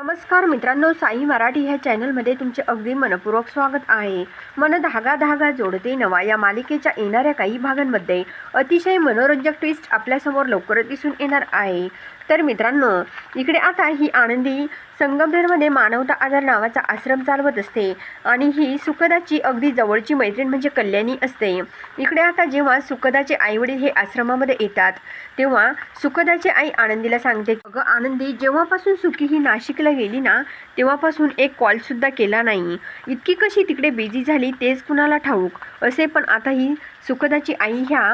नमस्कार मित्रांनो, साई मराठी ह्या चॅनलमध्ये तुमचे अगदी मनपूर्वक स्वागत आहे. मन धागा धागा जोडते नवा या मालिकेच्या येणाऱ्या काही भागांमध्ये अतिशय मनोरंजक ट्विस्ट आपल्यासमोर लवकरच दिसून येणार आहे. तर मित्रांनो, इकडे आता ही आनंदी संगमनेरमध्ये मानवता आधार नावाचा आश्रम चालवत असते आणि ही सुखदाची अगदी जवळची मैत्रीण म्हणजे कल्याणी असते. इकडे आता जेव्हा सुखदाचे आईवडील हे आश्रमामध्ये येतात तेव्हा सुखदाची आई आनंदीला सांगते, अगं आनंदी, जेव्हापासून सुखी ही नाशिकला गेली ना तेव्हापासून एक कॉलसुद्धा केला नाही. इतकी कशी तिकडे बिझी झाली तेच कुणाला ठाऊक असे. पण आता ही सुखदाची आई ह्या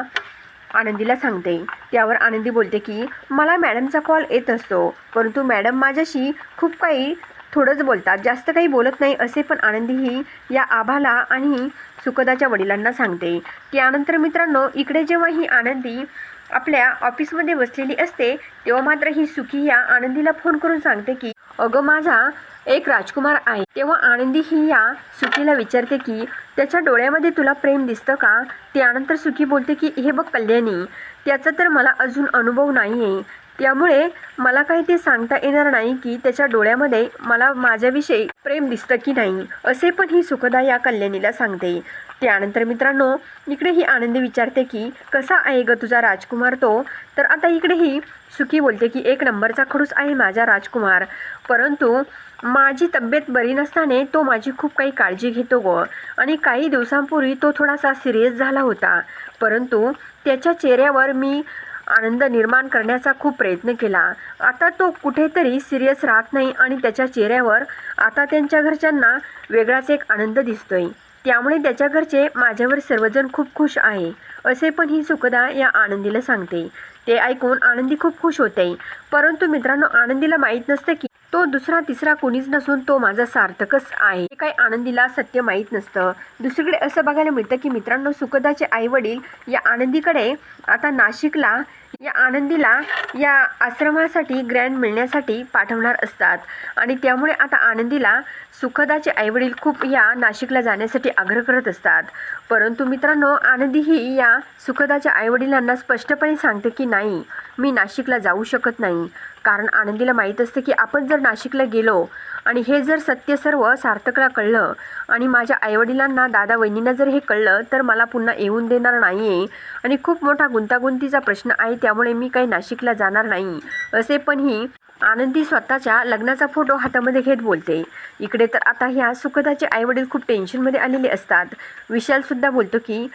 आनंदीला सांगते. त्यावर आनंदी बोलते की मला मॅडमचा कॉल येत असतो, परंतु मॅडम माझ्याशी खूप काही थोडंच बोलतात, जास्त काही बोलत नाही असे. पण आनंदी ही या आभाला आणि सुखदाच्या वडिलांना सांगते. त्यानंतर मित्रांनो, इकडे जेव्हा ही आनंदी आपल्या ऑफिसमध्ये बसलेली असते तेव्हा मात्र ही सुखी या आनंदीला फोन करून सांगते की अगं माझा एक राजकुमार आहे. तेव्हा आनंदी ही या सुखीला विचारते की त्याच्या डोळ्यामध्ये तुला प्रेम दिसतं का? त्यानंतर सुखी बोलते की हे बघ कल्याणी, त्याचा तर मला अजून अनुभव नाही आहे, त्यामुळे मला काही ते सांगता येणार नाही की त्याच्या डोळ्यामध्ये मला माझ्याविषयी प्रेम दिसतं की नाही असे. पण ही सुखदा या कल्याणीला सांगते. त्यानंतर मित्रांनो, इकडे ही आनंदी विचारते की कसा आहे ग तुझा राजकुमार तो? तर आता इकडे ही सुखी बोलते की एक नंबरचा खडूस आहे माझा राजकुमार, परंतु माझी तब्येत बरी नसताने तो माझी खूप काही काळजी घेतो ग. आणि काही दिवसांपूर्वी तो थोडासा सिरियस झाला होता, परंतु त्याच्या चेहऱ्यावर मी आनंद निर्माण करण्याचा खूप प्रयत्न केला. आता तो कुठेतरी सिरियस राहत नाही आणि त्याच्या चेहऱ्यावर आता त्यांच्या घरच्यांना वेगळाच एक आनंद दिसतोय, त्यामुळे त्याच्या घरचे माझ्यावर सर्वजण खूप खुश आहे असे. पण ही सुखदा या आनंदीला सांगते. ते ऐकून आनंदी खूप खुश होते, परंतु मित्रांनो, आनंदीला माहीत नसते की तो दुसरा तिसरा कोणीच नसून तो माझा सार्थकच आहे. हे काही आनंदीला सत्य माहीत नसतं. दुसरीकडे असं बघायला मिळतं की मित्रांनो, सुखदाचे आईवडील या आनंदीकडे आता नाशिकला या आनंदीला या आश्रमासाठी ग्रँड मिळण्यासाठी पाठवणार असतात आणि त्यामुळे आता आनंदीला सुखदाचे आईवडील खूप या नाशिकला जाण्यासाठी आग्रह करत असतात. परंतु मित्रांनो, आनंदी ही या सुखदाच्या आईवडिलांना स्पष्टपणे सांगते की नाही, मी नाशिकला जाऊ शकत नाही. कारण आनंदीला माहीत असते की आपण जर नाशिकला गेलो आणि हे जर सत्य सर्व सार्थकला कळलं आणि माझ्या आईवडिलांना दादा वहिनींना जर हे कळलं तर मला पुन्हा येऊन देणार नाही आहे आणि खूप मोठा गुंतागुंतीचा प्रश्न आहे, त्यामुळे मी काही नाशिकला जाणार नाही असे. पण ही आनंदी स्वतःच्या लग्नाचा फोटो हातामध्ये घेत बोलते. इकडे तर आता ह्या सुखदाचे आईवडील खूप टेन्शनमध्ये आलेले असतात. विशालसुद्धा बोलतो की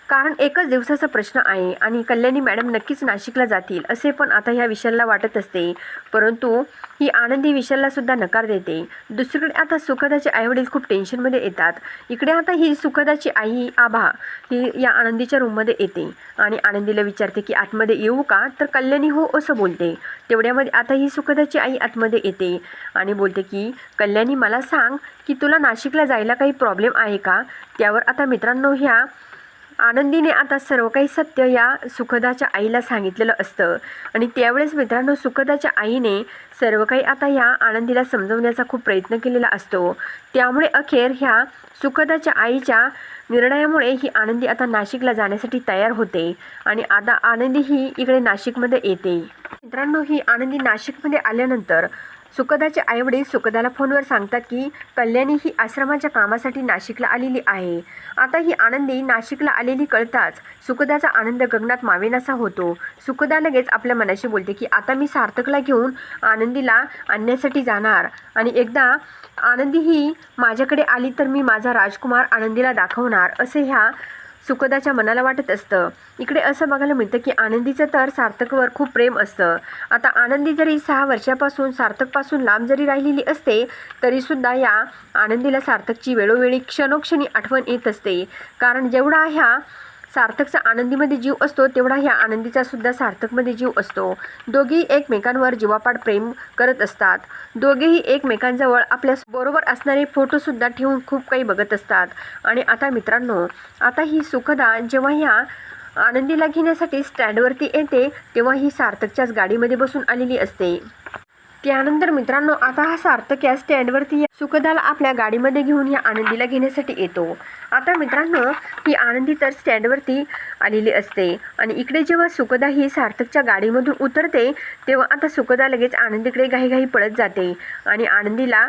कारण एकच दिवसाचा प्रश्न आहे आणि कल्याणी मॅडम नक्कीच नाशिकला जातील असे. पण आता ह्या विशालला वाटत असते, परंतु ही आनंदी विशालला सुद्धा नकार देते. दुसरीकडे आता सुखदाचे आईवडील खूप टेन्शनमध्ये येतात. इकडे आता ही सुखदाची आई आभा ही या आनंदीच्या रूममध्ये येते आणि आनंदीला विचारते की आतमध्ये येऊ का? तर कल्याणी हो असं बोलते. तेवढ्यामध्ये आता ही सुखदाची आई आतमध्ये येते आणि बोलते की कल्याणी, मला सांग की तुला नाशिकला जायला काही प्रॉब्लेम आहे का? त्यावर आता मित्रांनो, ह्या आनंदीने आता सर्व काही सत्य या सुखदाच्या आईला सांगितलेलं असतं आणि त्यावेळेस मित्रांनो, सुखदाच्या आईने सर्व काही आता ह्या आनंदीला समजवण्याचा खूप प्रयत्न केलेला असतो. त्यामुळे अखेर ह्या सुखदाच्या आईच्या निर्णयामुळे ही आनंदी आता नाशिकला जाण्यासाठी तयार होते आणि आता आनंदी ही इकडे नाशिकमध्ये येते. मित्रांनो, ही आनंदी नाशिकमध्ये आल्यानंतर सुखदाचे आईवडील सुखदाला फोनवर सांगतात की कल्याणी ही आश्रमाच्या कामासाठी नाशिकला आलेली आहे. आता ही आनंदी नाशिकला आलेली कळताच सुखदाचा आनंद गगनात मावेनासा होतो. सुखदा लगेच आपल्या मनाशी बोलते की आता मी सार्थकला घेऊन आनंदीला आणण्यासाठी जाणार आणि एकदा आनंदी ही माझ्याकडे आली तर मी माझा राजकुमार आनंदीला दाखवणार असे ह्या सुखदाच्या मनाला वाटत असतं. इकडे असं बघायला मिळतं की आनंदीचं तर सार्थकवर खूप प्रेम असतं. आता आनंदी जरी 6 वर्षापासून सार्थकपासून लांब जरी राहिलेली असते तरीसुद्धा या आनंदीला सार्थकची वेळोवेळी क्षणोक्षणी आठवण येत असते. कारण जेवढा ह्या सार्थकचा आनंदीमध्ये जीव असतो तेवढा ह्या आनंदीचा सुद्धा सार्थकमध्ये जीव असतो. दोघेही एकमेकांवर जीवापाड प्रेम करत असतात. दोघेही एकमेकांजवळ आपल्या बरोबर असणारे फोटोसुद्धा ठेवून खूप काही बघत असतात. आणि आता मित्रांनो, आता ही सुखदा जेव्हा ह्या आनंदीला घेण्यासाठी स्टँडवरती येते तेव्हा ही सार्थकच्याच गाडीमध्ये बसून आलेली असते. त्यानंतर मित्रांनो आता हा सार्थक या स्टँडवरती सुखदाला आपल्या गाडीमध्ये घेऊन या आनंदीला घेण्यासाठी येतो। आता मित्रांनो ही आनंदी तर स्टँडवरती आलेली असते आणि इकडे जेव्हा सुखदा ही सार्थकच्या गाडीमधून उतरते तेव्हा आता सुखदा लगेच आनंदीकडे घाईघाई पळत जाते आणि आनंदीला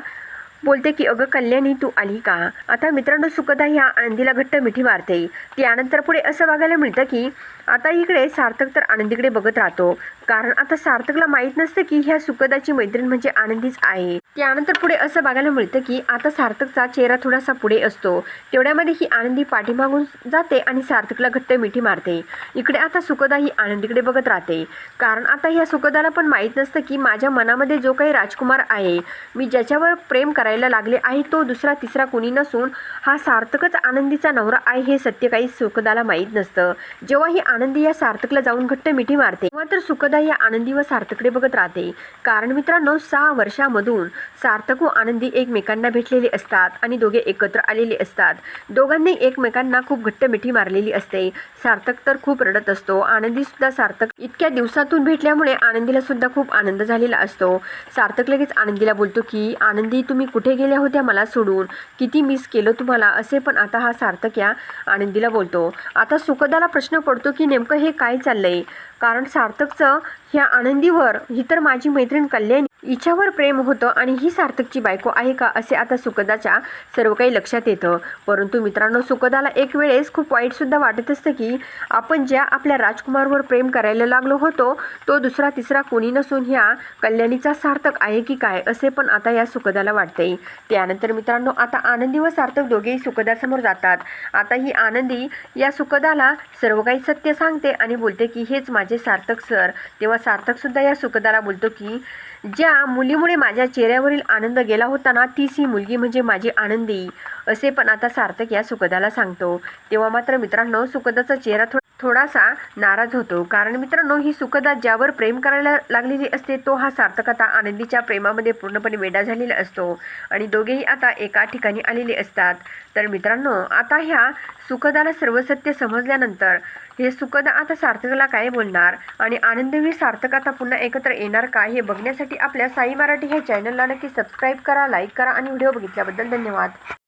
बोलते की अगं कल्याणी तू आली का। आता मित्रांनो सुखदा ह्या आनंदीला घट्ट मिठी मारते। त्यानंतर पुढे असं बघायला मिळतं की आता इकडे सार्थक तर आनंदीकडे बघत राहतो, कारण आता सार्थकला माहीत नसतं की ह्या सुखदाची मैत्रीण म्हणजे आनंदीच आहे। त्यानंतर पुढे असं बघायला मिळतं की आता सार्थकचा चेहरा थोडासा पुढे असतो, तेवढ्यामध्ये ही आनंदी पाठीमागून जाते आणि सार्थकला घट्ट मिठी मारते। इकडे आता सुखदा ही आनंदीकडे बघत राहते, कारण आता ह्या सुखदाला पण माहीत नसतं की माझ्या मनामध्ये जो काही राजकुमार आहे, मी ज्याच्यावर प्रेम करायला लागले आहे, तो दुसरा तिसरा कोणी नसून हा सार्थकच आनंदीचा नवरा आहे हे सत्य काही सुखदाला माहीत नसतं। जेव्हा ही आनंदी या सार्थकला जाऊन घट्ट मिठी मारते तेव्हा तर सुखदा या आनंदी व सार्थककडे बघत राहते, कारण मित्रांनो 6 वर्षामधून सार्थक व आनंदी एकमेकांना भेटलेले असतात आणि दोघे एकत्र आलेले असतात। दोघांनी एकमेकांना खूप घट्ट मिठी मारलेली असते। सार्थक तर खूप रडत असतो, आनंदी सुद्धा सार्थक इतक्या दिवसातून भेटल्यामुळे आनंदीला सुद्धा खूप आनंद झालेला असतो। सार्थक लगेच आनंदीला बोलतो की आनंदी तुम्ही कुठे गेल्या होत्या मला सोडून, किती मिस केलं तुम्हाला असे। पण आता हा सार्थक या आनंदीला बोलतो। आता सुखदाला प्रश्न पडतो की नेमकं हे काय चाललंय, कारण सार्थकचं ह्या आनंदीवर, ही तर माझी मैत्रीण कल्याणी, हिच्यावर प्रेम होतं आणि ही सार्थकची बायको आहे का असे आता सुखदाच्या सर्व काही लक्षात येतं। परंतु मित्रांनो सुखदाला एक वेळेस खूप वाईट सुद्धा वाटत असतं की आपण ज्या आपल्या राजकुमारवर प्रेम करायला लागलो होतो तो दुसरा तिसरा कोणी नसून ह्या कल्याणीचा सार्थक आहे की काय असे पण आता या सुखदाला वाटते। त्यानंतर मित्रांनो आता आनंदी व सार्थक दोघेही सुखदासमोर जातात। आता ही आनंदी या सुखदाला सर्व काही सत्य सांगते आणि बोलते की हेच माझे सार्थक सर। तेव्हा सार्थक सुद्धा या सुखदाला बोलतो की ज्या मुलीमुळे माझ्या चेहऱ्यावरील आनंद गेला होता ना, तीच ही मुलगी म्हणजे माझी आनंदी असे पण आता सार्थक या सुखदाला सांगतो। तेव्हा मात्र मित्रांनो सुखदाचा चेहरा थोडासा नाराज होतो, कारण मित्रांनो ही सुखदा ज्यावर प्रेम करायला लागलेली असते तो हा सार्थक आता आनंदीच्या प्रेमामध्ये पूर्णपणे वेडा झालेला असतो आणि दोघेही आता एका ठिकाणी आलेले असतात। तर मित्रांनो आता ह्या सुखदाला सर्व सत्य समजल्यानंतर हे सुखदा आता सार्थकला काय बोलणार आणि आनंदी सार्थक आता पुन्हा एकत्र येणार का हे बघण्यासाठी आपल्या साई मराठी ह्या चॅनलला नक्की सबस्क्राईब करा, लाईक करा आणि व्हिडिओ बघितल्याबद्दल धन्यवाद।